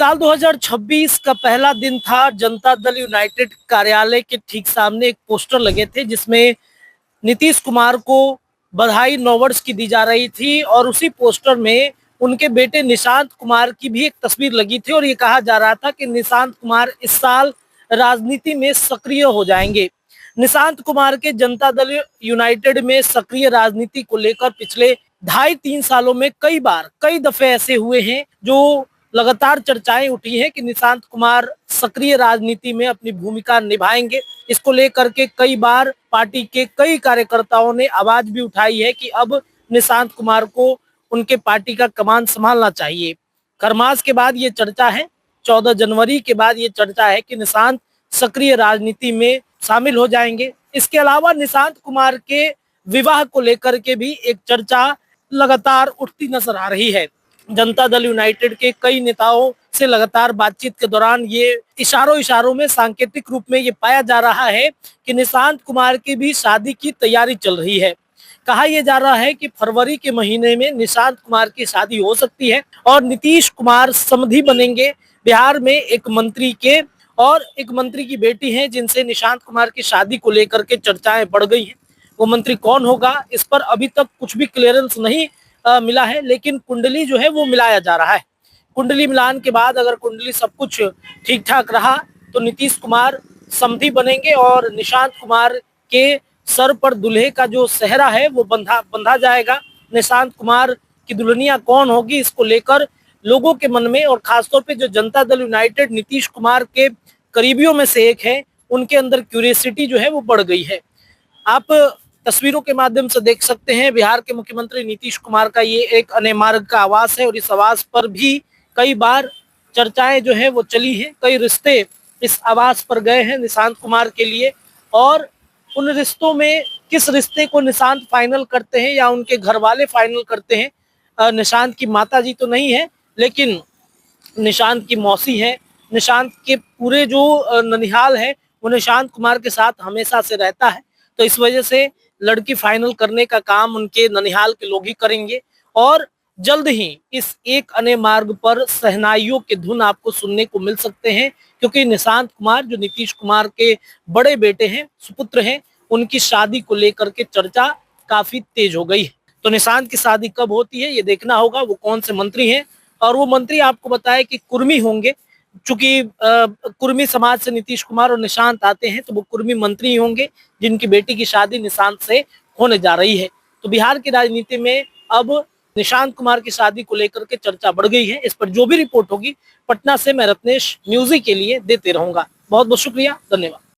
साल 2026 का पहला दिन था। जनता दल यूनाइटेड कार्यालय के ठीक सामने एक पोस्टर लगे थे जिसमें नीतीश कुमार को बधाई 9 वर्ष की दी जा रही थी और उसी पोस्टर में उनके बेटे निशांत कुमार की भी एक तस्वीर लगी थी और ये कहा जा रहा था कि निशांत कुमार इस साल राजनीति में सक्रिय हो जाएंगे। निशांत कुमार के जनता दल यूनाइटेड में सक्रिय राजनीति को लेकर पिछले 2.5-3 सालों में कई दफे ऐसे हुए हैं जो लगातार चर्चाएं उठी हैं कि निशांत कुमार सक्रिय राजनीति में अपनी भूमिका निभाएंगे। इसको लेकर के कई बार पार्टी के कई कार्यकर्ताओं ने आवाज भी उठाई है कि अब निशांत कुमार को उनके पार्टी का कमान संभालना चाहिए। खरमास के बाद ये चर्चा है, 14 जनवरी के बाद ये चर्चा है कि निशांत सक्रिय राजनीति में शामिल हो जाएंगे। इसके अलावा निशांत कुमार के विवाह को लेकर के भी एक चर्चा लगातार उठती नजर आ रही है। जनता दल यूनाइटेड के कई नेताओं से लगातार बातचीत के दौरान ये इशारों में सांकेतिक रूप में ये पाया जा रहा है कि निशांत कुमार की भी शादी की तैयारी चल रही है। कहा यह जा रहा है कि फरवरी के महीने में निशांत कुमार की शादी हो सकती है और नीतीश कुमार समधी बनेंगे। बिहार में एक मंत्री के और एक मंत्री की बेटी है जिनसे निशांत कुमार की शादी को लेकर के चर्चाएं बढ़ गई हैं। वो मंत्री कौन होगा इस पर अभी तक कुछ भी क्लियरेंस नहीं मिला है, लेकिन कुंडली जो है वो मिलाया जा रहा है। कुंडली मिलान के बाद अगर कुंडली सब कुछ ठीक ठाक रहा तो नीतीश कुमार समधी बनेंगे और निशांत कुमार के सर पर दूल्हे का जो सेहरा है वो बंधा जाएगा। निशांत कुमार की दुल्हनिया कौन होगी इसको लेकर लोगों के मन में और खासतौर पे जो जनता दल यूनाइटेड नीतीश कुमार के करीबियों में से एक है, उनके अंदर क्यूरियोसिटी जो है वो बढ़ गई है। आप तस्वीरों के माध्यम से देख सकते हैं बिहार के मुख्यमंत्री नीतीश कुमार का ये एक अने मार्ग का आवास है और इस आवास पर भी कई बार चर्चाएं जो है वो चली हैं। कई रिश्ते इस आवास पर गए हैं निशांत कुमार के लिए और उन रिश्तों में किस रिश्ते को निशांत फाइनल करते हैं या उनके घर वाले फाइनल करते हैं। निशांत की माता जी तो नहीं है, लेकिन निशांत की मौसी है। निशांत के पूरे जो ननिहाल है वो निशांत कुमार के साथ हमेशा से रहता है, तो इस वजह से लड़की फाइनल करने का काम उनके ननिहाल के लोग ही करेंगे और जल्द ही इस एक अने मार्ग पर शहनाइयों के धुन आपको सुनने को मिल सकते हैं, क्योंकि निशांत कुमार जो नीतीश कुमार के बड़े बेटे हैं, सुपुत्र हैं, उनकी शादी को लेकर के चर्चा काफी तेज हो गई है। तो निशांत की शादी कब होती है ये देखना होगा, वो कौन से मंत्री हैं और वो मंत्री आपको बताए कि कुर्मी होंगे। चूंकि कुर्मी समाज से नीतीश कुमार और निशांत आते हैं तो वो कुर्मी मंत्री होंगे जिनकी बेटी की शादी निशांत से होने जा रही है। तो बिहार की राजनीति में अब निशांत कुमार की शादी को लेकर के चर्चा बढ़ गई है। इस पर जो भी रिपोर्ट होगी पटना से मैं रत्नेश न्यूज़ी के लिए देते रहूंगा। बहुत बहुत शुक्रिया, धन्यवाद।